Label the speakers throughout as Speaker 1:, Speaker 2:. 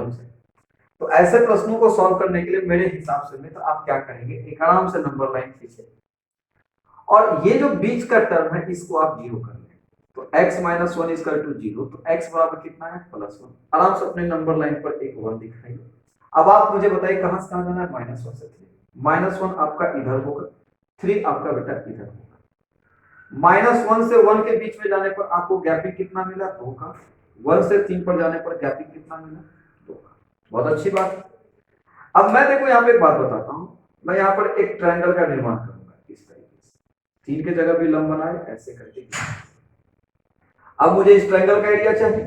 Speaker 1: Problem से। तो ऐसे प्रश्नों को सॉल्व करने के लिए मेरे हिसाब से मित्र आप क्या करेंगे, एक आराम से नंबर लाइन खींचे और ये जो बीच का टर्म है इसको आप जीरो कर लें। तो x minus one equal to zero, तो x बराबर कितना है प्लस वन। आराम से अपने नंबर लाइन पर एक वन दिखाइए। अब आप मुझे बताइए कहां से कहां जाना है, माइनस वन से थ्री। माइनस वन आपका इधर होगा, थ्री आपका बेटा इधर होगा। माइनस वन से वन के बीच में जाने पर आपको गैपिंग कितना मिला, दो का। वन से तीन पर जाने पर गैपिंग कितना मिला, दो का। बहुत अच्छी बात है। अब मैं देखो यहाँ पे एक बात बताता हूं, मैं यहाँ पर एक ट्रायंगल का निर्माण करूंगा इस तरीके से, तीन के जगह भी लंब बनाए ऐसे करके। अब मुझे इस ट्रायंगल का एरिया चाहिए,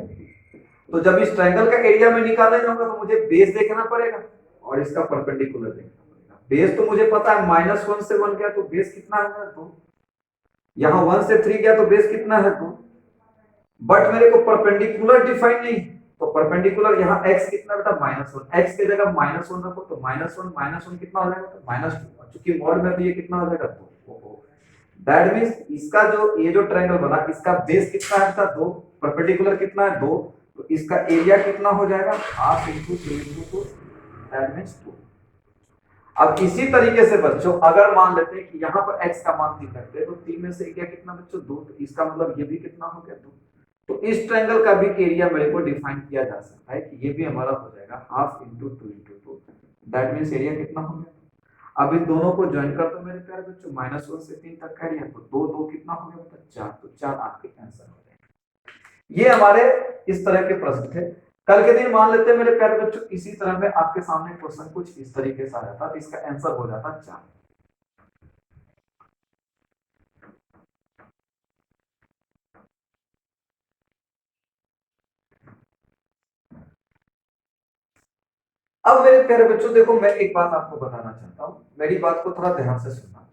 Speaker 1: तो जब इस ट्रायंगल का एरिया में निकालने जाऊंगा तो मुझे बेस देखना पड़ेगा और इसका परपेंडिकुलर देखना पड़ेगा। बेस तो मुझे पता है माइनस वन से वन गया तो बेस कितना है, दो। यहाँ वन से थ्री गया तो बेस कितना है, दो। बट मेरे को परपेंडिकुलर डिफाइन नहीं, तो परपेंडिकुलर यहाँ x कितना बेटा माइनस वन, एक्स की जगह माइनस वन रखो तो माइनस वन कितना हो जाएगा, तो माइनस टू। चूंकि मॉड में तो ये कितना हो जाएगा, दो। दैट मींस इसका जो ये जो ट्रायंगल बना इसका बेस कितना है, दो। परपेंडिकुलर कितना है, दो। तो इसका एरिया कितना हो जाएगा, half into two into two, that means two. अब इसी तरीके से बच्चों अगर मान लेते हैं कि यहाँ पर x का मान 3 रखते हैं तो 3 में से एरिया कितना बच्चों, 2। तो इसका मतलब ये भी कितना हो गया, 2। तो इस ट्रायंगल का भी एरिया मेरे को डिफाइन किया जा सकता है कि ये भी हमारा हो जाएगा half into two into two, that means area कितना हो गया। अब इन दोनों को ज्वाइन कर दो मेरे प्यारे बच्चों, माइनस वन से तीन तक का एरिया, तो दो दो कितना हो गया बेटा, चार। तो चार आपके आंसर हो जाएगा। ये हमारे इस तरह के प्रश्न थे। कल के दिन मान लेते हैं मेरे प्यारे बच्चों इसी तरह में आपके सामने क्वेश्चन कुछ इस तरीके से आ जाता तो इसका आंसर हो जाता 4। अब मेरे प्यारे बच्चों देखो मैं एक बात आपको बताना चाहता हूं, मेरी बात को थोड़ा ध्यान से सुनना।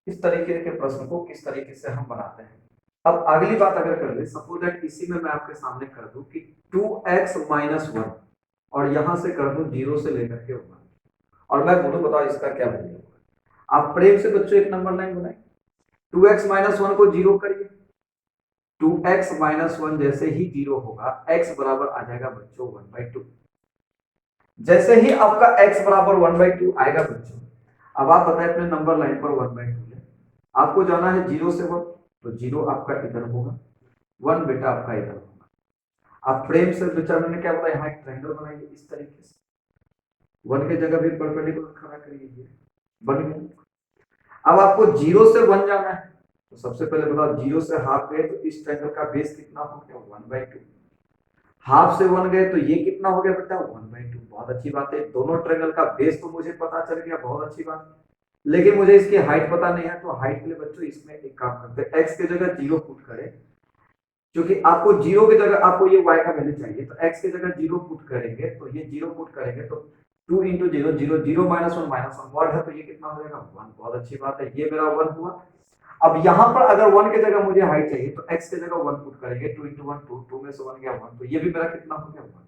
Speaker 1: इस तरीके के प्रश्न को किस तरीके से हम बनाते हैं। अब अगली बात अगर कर ले, सपोज दैट इसी में मैं आपके सामने कर दूं कि 2x माइनस वन और यहां से कर दूं 0 से लेकर के 1 और मैं बोलूं बताओ इसका क्या वैल्यू होगा। आप प्रेम से बच्चों एक नंबर लाइन बनाए, 2x माइनस वन को 0 करिए। 2x माइनस वन जैसे ही 0 होगा x बराबर आ जाएगा बच्चों 1/2। जैसे ही आपका x बराबर 1/2 आएगा बच्चों, अब आप बताएं अपने नंबर लाइन पर 1/2 ले, आपको जाना है 0 से 1, तो 0 आपका इधर होगा, 1 बेटा आपका इधर होगा। आप प्रेम से बच्चा मैंने क्या बोला, यहाँ एक ट्रायंगल बनाइए इस तरीके से, 1 की जगह भी परपेंडिकुलर खड़ा करिए, बन गया। अब आपको 0 से 1 जाना है, तो सबसे पहले बताओ 0 से हाफ गए तो इस ट्रायंगल का बेस कितना हो गया, 1/2। हाफ से 1 गए तो ये कितना हो गया बेटा, 1/2। बहुत अच्छी बात है, दोनों ट्रायंगल का बेस तो मुझे पता चल गया, बहुत अच्छी बात। लेकिन मुझे इसकी हाइट पता नहीं है, तो हाइट के लिए बच्चों इसमें एक काम करते हैं, x की जगह 0 पुट करें, क्योंकि आपको 0 की जगह आपको ये y का वैल्यू चाहिए, तो x की जगह 0 पुट करेंगे, तो ये 0 पुट करेंगे तो 2 इंटू 0, 0 0 माइनस वन वर्ड है, तो ये कितना हो जाएगा 1। बहुत अच्छी बात है, ये मेरा 1 हुआ। अब यहाँ पर अगर 1 की जगह मुझे हाइट चाहिए तो x की जगह 1 पुट करेंगे, 2 इंटू 1 2, 2 में से 1 गया 1, तो ये भी मेरा कितना हो गया 1।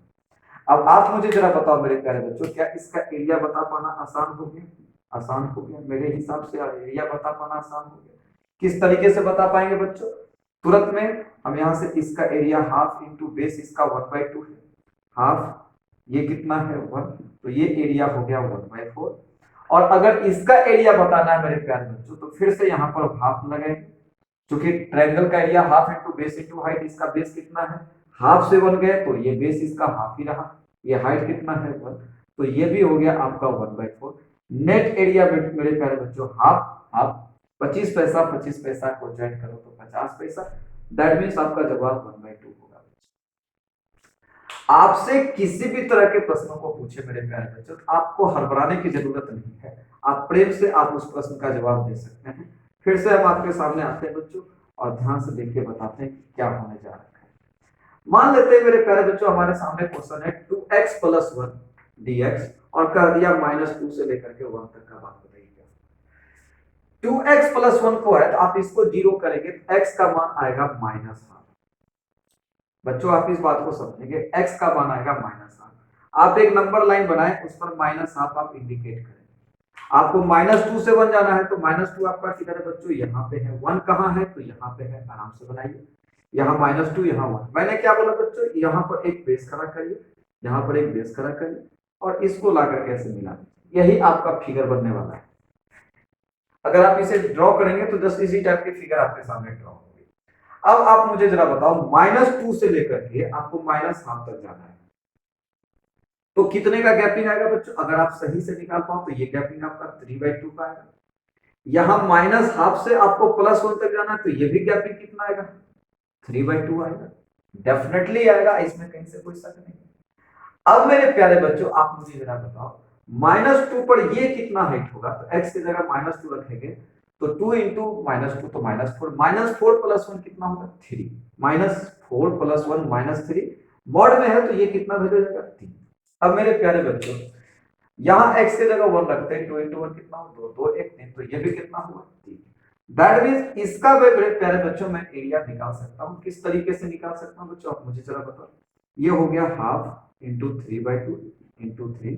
Speaker 1: अब आप मुझे जरा बताओ मेरे प्यारे बच्चों, क्या इसका एरिया बता पाना आसान हो गया, आसान हो गया मेरे हिसाब से। एरिया बता पाना आसान हो गया। किस तरीके से बता पाएंगे बच्चों, तुरंत में हम यहाँ से इसका एरिया हाफ इंटू बेस इसका 1/2 है, हाफ ये कितना है 1, तो ये एरिया हो गया 1/4। और अगर इसका एरिया बताना है मेरे प्यारे बच्चों तो फिर से यहाँ पर हाफ लगाएंगे, क्योंकि ट्रायंगल का area half into base into height, इसका बेस कितना है, हाफ से 1 गए तो ये बेस इसका हाफ ही रहा, ये हाइट कितना है 1, तो ये भी हो गया आपका 1/4। नेट एरिया मेरे प्यारे बच्चों हाफ हाफ, 25 पैसा 25 पैसा को ज्वाइन करो तो 50 पैसा, दैट मीन्स आपका जवाब 1/2 होगा। आपसे किसी भी तरह के प्रश्नों को पूछे मेरे प्यारे बच्चों, आपको हड़बड़ाने की जरूरत नहीं है, आप प्रेम से आप उस प्रश्न का जवाब दे सकते हैं। फिर से हम आपके सामने आते हैं बच्चों और ध्यान से देख के बताते हैं कि क्या होने जा रहा है। मान लेते हैं मेरे प्यारे बच्चों हमारे सामने क्वेश्चन है 2x + 1 dx और कह दिया -2 से लेकर के 1 तक का बात बताइए। 2x + 1 को है तो आप इसको 0 करेंगे तो x का मान आएगा -1/2। बच्चों आप इस बात को समझेंगे, x का मान आएगा -1/2। आप एक नंबर लाइन बनाएं, उस पर -1/2 आप इंडिकेट करें। आपको -2 से 1 जाना है तो -2 आपका किधर है बच्चों, यहाँ पे है। 1 कहाँ है, तो यहाँ पे है, आराम से बनाइए। यहाँ -2 यहाँ 1। मैंने क्या बोला बच्चों, यहाँ पर एक बेस खड़ा करिए, यहाँ पर एक बेस खड़ा करिए और इसको लाकर कैसे मिला, यही आपका फिगर बनने वाला है। अगर आप इसे ड्रॉ करेंगे तो जस्ट इसी टाइप की फिगर आपके सामने ड्रॉ होगी। अब आप मुझे जरा बताओ -2 से लेकर के आपको -1/2 तक जाना है, तो कितने का गैपिंग आएगा बच्चों? अगर आप सही से निकाल पाओ तो ये गैपिंग आपका 3/2 का आएगा। यहां -1/2 से आपको +1 तक जाना है, तो ये भी गैपिंग कितना आएगा? 3/2 आएगा। डेफिनेटली आएगा, इसमें कहीं से कोई शक नहीं। अब मेरे प्यारे बच्चों आप मुझे जरा बताओ -2 पर ये कितना हाइट होगा? तो x की जगह -2 रखेंगे तो 2 इंटू -2 तो -4, -4 + 1 कितना होगा? 3, -4 + 1 -3, मॉड में है तो ये कितना वैल्यू हो जाएगा? 3। अब मेरे प्यारे बच्चों यहाँ x की जगह 1 रखते हैं, 2 इंटू 1 कितना हो? 2, 2 1 3, तो ये भी कितना हुआ? 3। दैट मींस इसका भी मेरे प्यारे बच्चों मैं एरिया निकाल सकता हूँ। किस तरीके से निकाल सकता हूँ बच्चों, आप मुझे जरा बताओ। ये हो गया 1/2 इंटू 3/2 इंटू 3,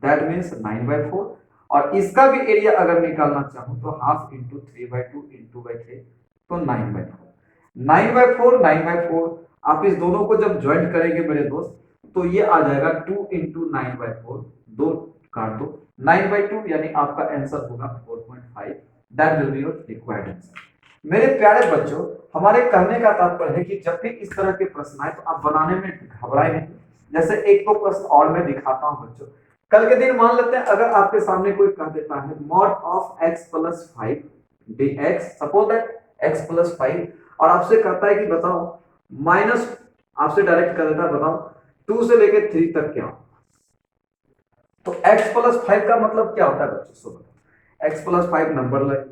Speaker 1: दैट मीन्स 9/4। और इसका भी एरिया अगर निकालना चाहूं तो 1/2 इंटू 3/2 इंटू 3 तो 9/4। 9/4 9/4 आप इस दोनों को जब ज्वाइंट करेंगे मेरे दोस्त तो ये आ जाएगा 2 इंटू 9/4, 2 काट दो, 9/2 यानी आपका आंसर होगा 4.5। That will be your required answer. मेरे प्यारे बच्चों हमारे कहने का तात्पर्य है कि जब भी इस तरह के प्रश्न आए तो आप बनाने में घबराए नहीं। जैसे एक दो प्रश्न और मैं दिखाता हूं बच्चों। कल के दिन मान लेते हैं अगर आपके सामने कोई कह देता है mod of x + 5 dx, suppose that x + 5, और आपसे कहता है कि बताओ माइनस, आपसे डायरेक्ट कर देता है बताओ 2 से लेकर 3 तक क्या हो। तो x + 5 का मतलब क्या होता है बच्चों? सो x + 5 नंबर लाइन,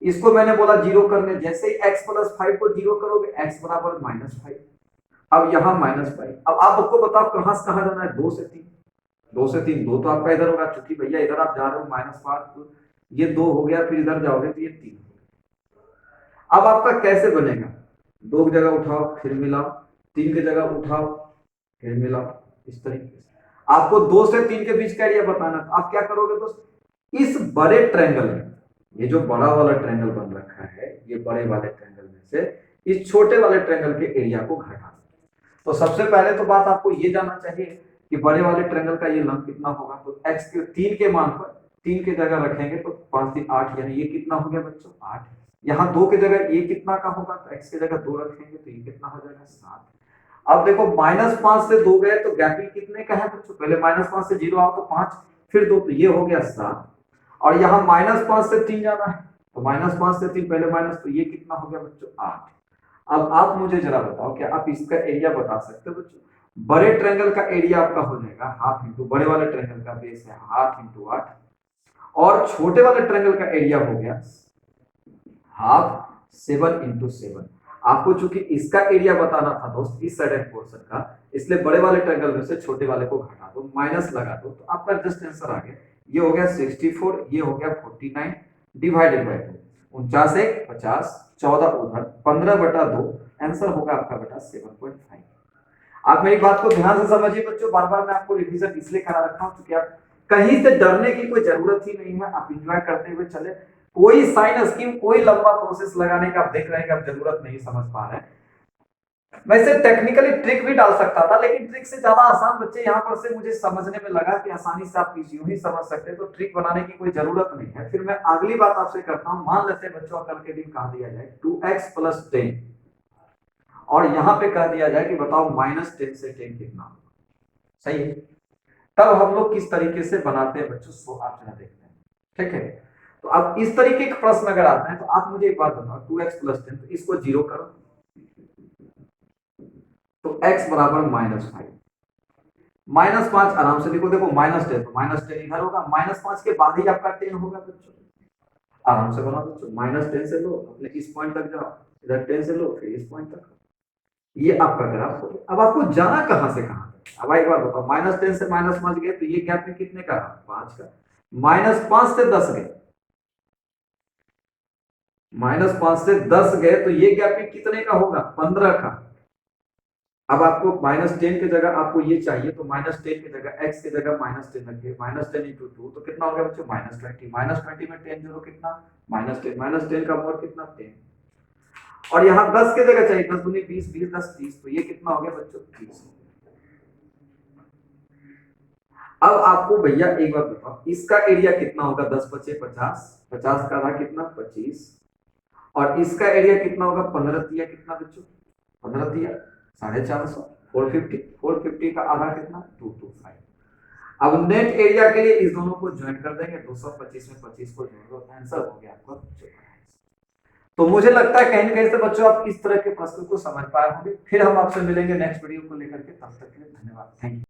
Speaker 1: इसको मैंने बोला जीरो करने, जैसे ही x + 5 को जीरो करोगे x बराबर -5। अब यहाँ -5, अब आप आपको बताओ कहां से कहां जाना है? 2 से 3, 2 से 3, 2 तो आपका इधर होगा, क्योंकि भैया इधर आप जा रहे हो -5, तो ये 2 हो गया, फिर इधर जाओगे तो ये 3। अब आपका कैसे बनेगा? 2 की जगह उठाओ फिर मिलाओ, 3 की जगह उठाओ फिर मिलाओ, इस तरीके से आपको 2 से 3 के बीच का एरिया बताना। तो आप क्या करोगे दोस्त, इस बड़े ट्रायंगल में, ये जो बड़ा वाला ट्रायंगल बन रखा है, ये बड़े वाले ट्रायंगल में से इस छोटे वाले ट्रायंगल के एरिया को घटा। तो सबसे पहले तो बात आपको ये जानना चाहिए कि बड़े वाले ट्रायंगल का ये लंब कितना होगा। तो x के 3 के मान पर 3 की जगह रखेंगे तो 5 3 8, यानी ये कितना हो गया बच्चों? 8। यहाँ 2 की जगह ये कितना का होगा? तो x की जगह 2 रखेंगे तो ये कितना हो जाएगा? 7। अब देखो -5 से 2 गए तो गैपिंग कितने का है बच्चों? पहले -5 से 0 आओ तो 5, फिर 2, तो ये हो गया 7। और यहाँ -5 से 3 जाना है तो -5 से 3 पहले माइनस, तो ये कितना हो गया बच्चों? 8। अब आप मुझे जरा बताओ क्या आप इसका एरिया बता सकते हो बच्चों? बड़े ट्रायंगल का एरिया आपका हो जाएगा 1/2 इंटू, बड़े वाले ट्रायंगल का बेस है 1/2 इंटू 8, और छोटे वाले ट्रायंगल का एरिया हो गया 1/2 7 इंटू 7। आपको चूंकि इसका एरिया बताना था दोस्त इस साइड पोर्शन का, इसलिए बड़े वाले ट्रायंगल में से छोटे वाले को घटा दो, माइनस लगा दो, तो आपका जस्ट आंसर आ गया। ये हो गया 64, ये हो गया 49 डिवाइडेड बाय 2, 49 1 50, 14 उधर 15/2, आंसर होगा आपका बेटा 7.5। आप मेरी बात को ध्यान से समझिए बच्चों, बार बार मैं आपको रिवीजन इसलिए करा रखा हूं क्योंकि आप कहीं से डरने की कोई जरूरत ही नहीं है, आप एंजॉय करते हुए चले। कोई साइन स्कीम, कोई लंबा प्रोसेस लगाने का आप देख रहे हैं कि आप जरूरत नहीं समझ पा रहे हैं। मैं इसे टेक्निकली ट्रिक भी डाल सकता था, लेकिन ट्रिक से ज्यादा आसान बच्चे यहाँ पर से मुझे समझने में लगा कि आसानी से आप यूं ही समझ सकते हैं, तो ट्रिक बनाने की कोई जरूरत नहीं है। फिर मैं अगली बात आपसे करता हूं, मान लेते हैं बच्चों कल के दिन कहा दिया जाए 2x + 10, और यहाँ पे कह दिया जाए कि बताओ -10 से 10 कितना होगा। सही है, तब हम लोग किस तरीके से बनाते हैं बच्चों, सो आप जरा देखते हैं। ठीक है, तो अब इस तरीके के प्रश्न अगर आते हैं तो आप मुझे एक बात बताओ, 2x + 10, तो इसको 0 करो तो x बराबर -5, -5 आराम से लिखो। देखो -10 तो -10 इधर होगा, -5 के बाद ही आपका 10 होगा बच्चों। आराम से बनाओ बच्चों, -10 से लो अपने इस पॉइंट तक जाओ, इधर 10 से लो फिर इस पॉइंट तक, ये आपका ग्राफ हो गया। अब आपको जाना कहां से कहां तक, अब एक बार बताओ, -10 से -5 गए तो ये गैप में कितने का? 5 का। -5 से 10 गए, -5 से 10 गए तो ये गैप में कितने का होगा? 15 का। अब आपको -10 की जगह आपको ये चाहिए तो -10 की जगह x की जगह -10 रखिए, -10 इंटू 2 तो कितना हो गया बच्चों? -20, -20 में 10 जीरो कितना? -10, -10 का मोड कितना? 10, और यहाँ 10 की जगह चाहिए, 10 दूनी 20, 20 10 30, तो ये कितना हो गया बच्चों? 30। अब आपको भैया एक बात बताओ, इसका एरिया कितना होगा? 10 पचे 50, 50 का आधा कितना? 25। और इसका एरिया कितना होगा? 15 दिया कितना बच्चों? 15 दिया 450, 450, 450 का आधा कितना? 225। अब नेट एरिया के लिए इस दोनों को ज्वाइन कर देंगे, 225 में 25 को जोड़ दो, आंसर हो गया आपका 14। तो मुझे लगता है कहीं ना कहीं से बच्चों आप इस तरह के प्रश्न को समझ पाए होंगे। फिर हम आपसे मिलेंगे नेक्स्ट वीडियो को लेकर के, तब तक के लिए धन्यवाद, थैंक यू।